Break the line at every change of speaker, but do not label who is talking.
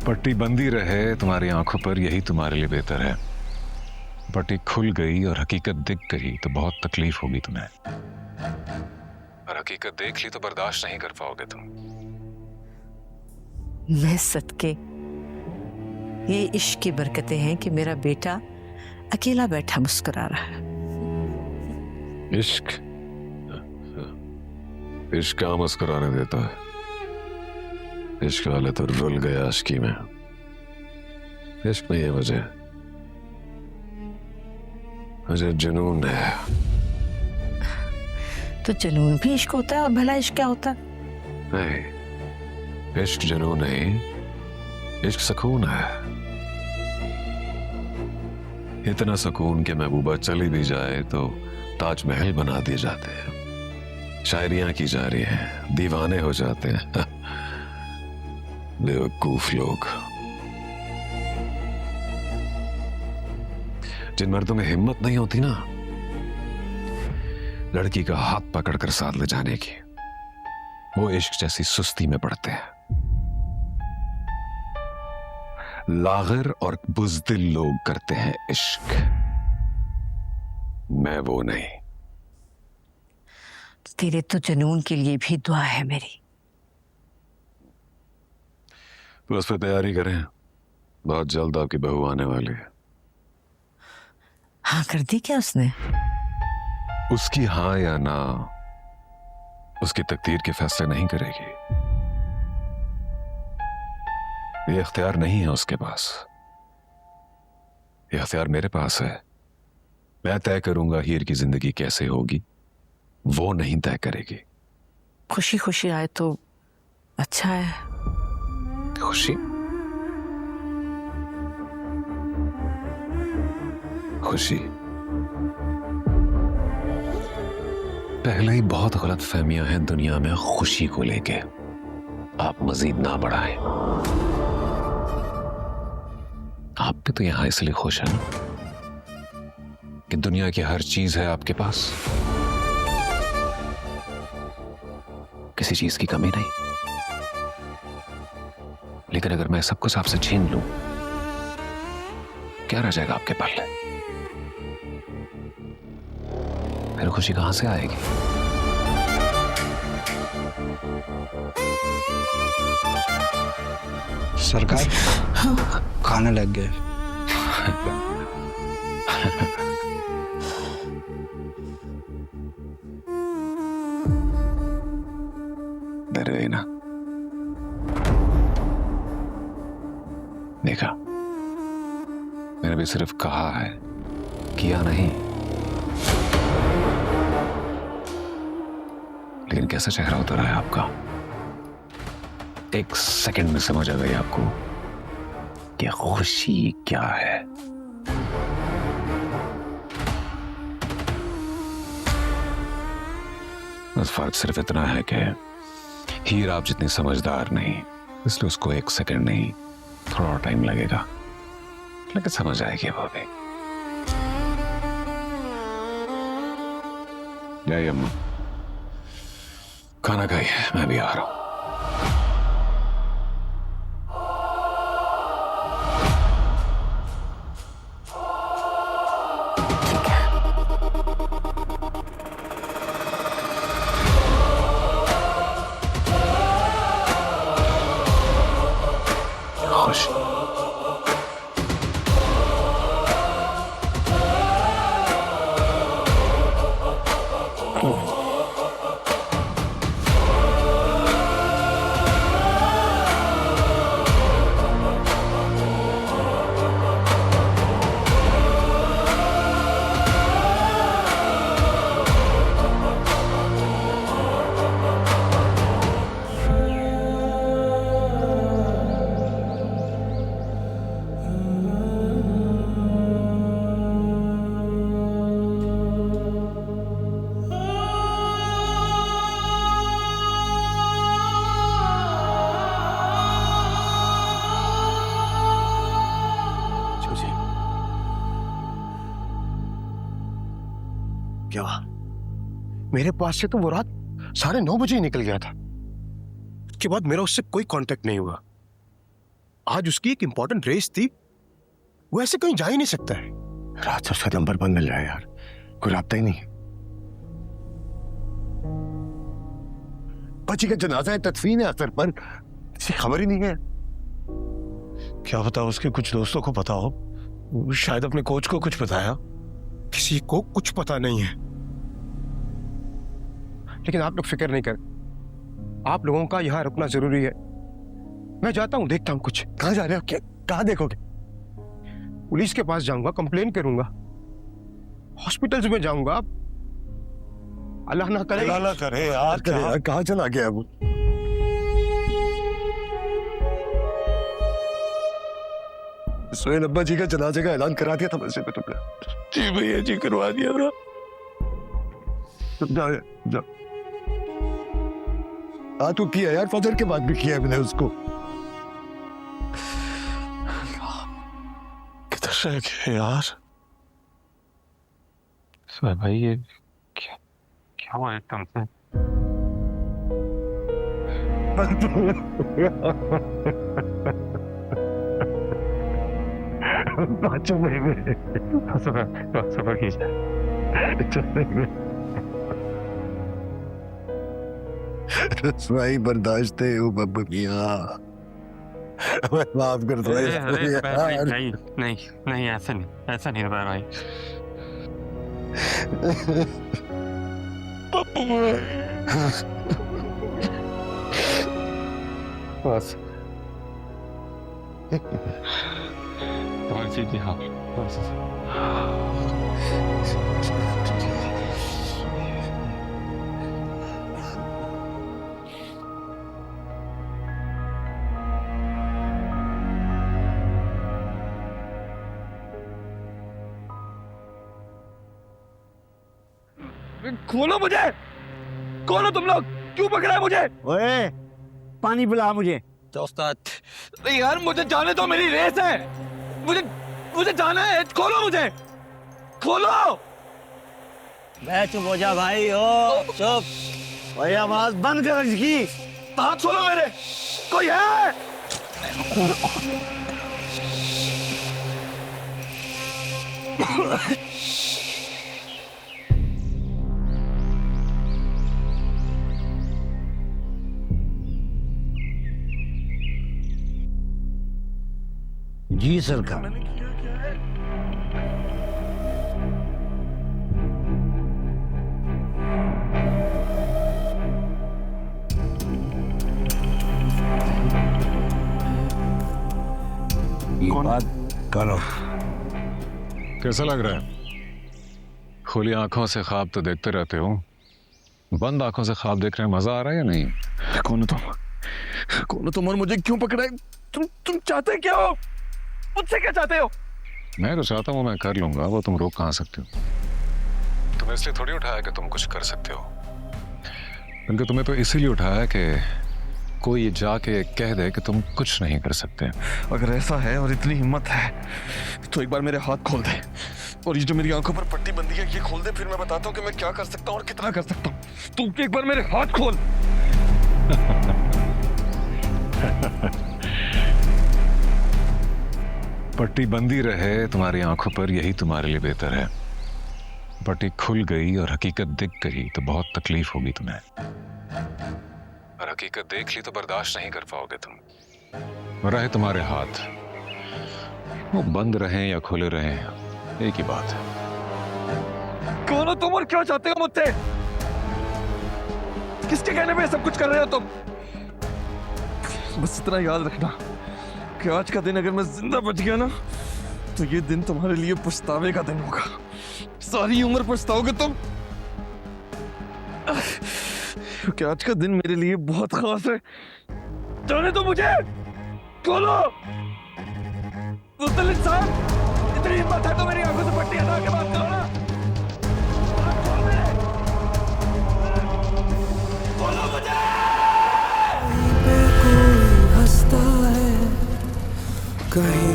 पट्टी बंदी रहे तुम्हारी आंखों पर, यही तुम्हारे लिए बेहतर है। पट्टी खुल गई और हकीकत दिख गई तो बहुत तकलीफ होगी तुम्हें, और हकीकत देख ली तो बर्दाश्त नहीं कर पाओगे तुम।
मैं सदके, ये इश्क की बरकतें हैं कि मेरा बेटा अकेला बैठा मुस्कुरा रहा है।
इश्क इश्क क्या मुस्कुराने देता है? इश्क वाले तो रुल गए आशिकी में। इश्क नहीं है मुझे जुनून है।
तो जुनून भी इश्क होता है, और भला इश्क क्या होता है?
नहीं, इश्क जुनून नहीं, इश्क सुकून है। इतना सुकून कि महबूबा चली भी जाए तो ताजमहल बना दिए जाते हैं, शायरियां की जा रही हैं, दीवाने हो जाते हैं। बेवकूफ लोग। जिन मर्दों में हिम्मत नहीं होती ना लड़की का हाथ पकड़कर साथ ले जाने की, वो इश्क जैसी सुस्ती में पड़ते हैं। लागिर और बुज़दिल लोग करते हैं इश्क, मैं वो नहीं।
तेरे तो जुनून के लिए भी दुआ है मेरी।
तो उस पर तैयारी करें, बहुत जल्द आपकी बहू आने वाली है।
हाँ कर दी क्या उसने?
उसकी हाँ या ना उसकी तकदीर के फैसले नहीं करेगी। ये इख्तियार नहीं है उसके पास, ये इख्तियार मेरे पास है। मैं तय करूंगा हीर की जिंदगी कैसे होगी, वो नहीं तय करेगी।
खुशी खुशी आए तो अच्छा है।
खुशी खुशी पहले ही बहुत गलत फहमियां हैं दुनिया में खुशी को लेके, आप मजीद ना बढ़ाएं। आप भी तो यहां इसलिए खुश हैं ना कि दुनिया की हर चीज है आपके पास, किसी चीज की कमी नहीं। लेकिन अगर मैं सब कुछ आपसे छीन लूं, क्या रह जाएगा आपके पल्ले? फिर खुशी कहां से आएगी?
सरकार खाने लग गए।
डर गई ना? देखा, मैंने भी सिर्फ कहा है, किया नहीं। लेकिन कैसा चेहरा उतर रहा है आपका? एक सेकंड में समझ आ गई आपको कि खुशी क्या है। बस फर्क सिर्फ इतना है कि हीर आप जितनी समझदार नहीं, इसलिए उसको एक सेकंड नहीं, थोड़ा टाइम लगेगा, लेकिन समझ आएगी वो भी। जय अम्मा, खाना खाइए, मैं भी आ रहा हूं। खुश
क्या मेरे पास से तो वो रात 9:30 बजे ही निकल गया था। उसके बाद मेरा उससे कोई कांटेक्ट नहीं हुआ। आज उसकी एक इंपॉर्टेंट रेस थी, वो ऐसे कहीं जा ही नहीं सकता है। रात से उसका नंबर बंद मिल रहा है यार, कोई राब्ता ही नहीं। बच्ची का जनाजा है, तदफीन है असर पर, किसी खबर ही नहीं है। क्या पता उसके कुछ दोस्तों को पता हो, शायद अपने कोच को कुछ बताया। किसी को कुछ पता नहीं है। लेकिन आप लोग फिक्र नहीं कर, आप लोगों का यहाँ रुकना जरूरी है। मैं जाता हूँ, देखता हूँ कुछ। कहाँ जा रहे हो? क्या कहाँ देखोगे? पुलिस के पास जाऊंगा, कंप्लेन करूंगा, हॉस्पिटल्स में जाऊंगा। अल्लाह ना करे,
अल्लाह ना करे यार,
कहाँ चला गया वो? सोहेल अब्बा जी का जनाजे का ऐलान करा दिया था मस्जिद में तुमने?
जी भैया जी, करवा दिया था।
जा जा। हाँ तू किया यार, फजर के बाद भी किया मैंने उसको।
किधर रह गया यार?
सुहेल भाई, ये क्या हुआ एकदम से? सबर कीजिए।
रसवाई बर्दाश्त है ओ बब्बा मियां, माफ कर दो यार।
नहीं नहीं, ऐसा नहीं रुपए भाई। बस जी हाँ, बस।
खोलो मुझे, कौन हो तुम लोग? क्यों पकड़ा है मुझे?
ओए, पानी पिला मुझे।
तो उस्ताद, नहीं यार मुझे जाने दो, मेरी रेस है, मुझे जाना है। खोलो मुझे, खोलो।
मैं चुप हो जा भाई, ओ चुप। ओए आवाज बंद कर इसकी।
हाथ छोड़ो मेरे, कोई है?
जी सरकार। ये बात करो।
कैसा लग रहा है? खुली आंखों से ख्वाब तो देखते रहते हो, बंद आंखों से ख्वाब देख रहे हैं, मजा आ रहा है या नहीं?
कौन हो तुम? कौन हो तुम और मुझे क्यों पकड़ा है? तुम चाहते क्या हो? मुझसे क्या चाहते हो?
मैं तो चाहता हूँ मैं कर लूंगा, वो तुम रोक कहाँ सकते हो? तुम्हें इसलिए थोड़ी उठाया कि तुम कुछ कर सकते हो, बल्कि तुम्हें तो इसीलिए उठाया कि कोई जाके कह दे कि तुम कुछ नहीं कर सकते।
अगर ऐसा है और इतनी हिम्मत है तो एक बार मेरे हाथ खोल दे, और ये जो मेरी आंखों पर पट्टी बंधी है ये खोल दे, फिर मैं बताता हूँ कि मैं क्या कर सकता हूँ और कितना कर सकता हूँ। तू एक बार मेरे हाथ खोल।
पट्टी बंदी रहे तुम्हारी आंखों पर, यही तुम्हारे लिए बेहतर है। पट्टी खुल गई और हकीकत दिख गई तो बहुत तकलीफ होगी तुम्हें, और हकीकत देख ली तो बर्दाश्त नहीं कर पाओगे तुम। रहे तुम्हारे हाथ, वो बंद रहें या खुले रहें एक ही बात है।
कौन हो तुम और क्या चाहते हो मुझसे? किसके कहने पे सब कुछ कर रहे हो तुम? बस इतना याद रखना कि आज का दिन अगर मैं जिंदा बच गया ना, तो ये दिन तुम्हारे लिए पछतावे का दिन होगा। सारी उम्र पछताओगे तुम, क्योंकि आज का दिन मेरे लिए बहुत खास है। जाने दो मुझे, खोलो। मुस्तलिक साहब, इतनी हिम्मत है तो मेरी आंखों से पट्टी हटा के बात करो ना। हाथ खोल मेरे, खोलो मुझे।
कोई हंसता है, कहीं